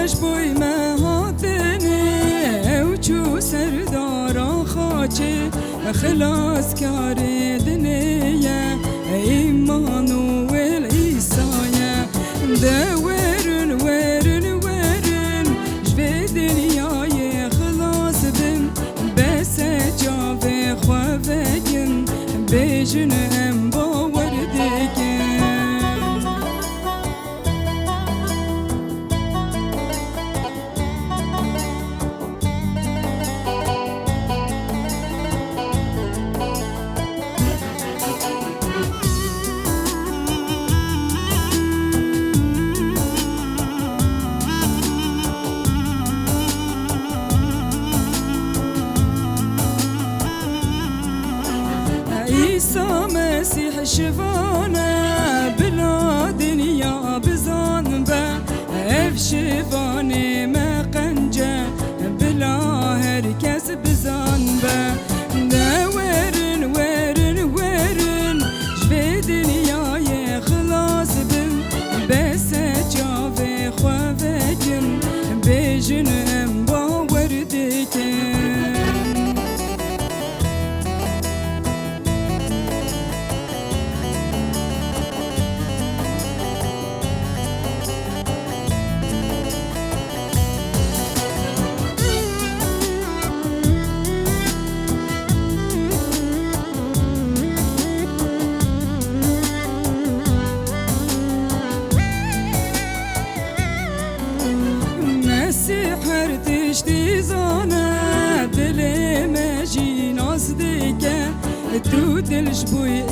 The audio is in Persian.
دلش بوی مهاتنه او چو سردارا خاچه خلاص کاری دنیا ایمانویل عیسایه ده ورن ورن ورن جوی دنیای خلاص بم بس جاوی خوابگن بیجن ام باور دیگن عيسى مسيح شفانا بلا دنيا بزنبه اف شفاني ما قنجه بلا هركس بزنبه ده ورن ورن ورن جبي دنياي خلاص بم بس جاوي خوابكن بيجن ام باور ديكن تشتی زانه دل مجی ناز دیگه تو دلش بوی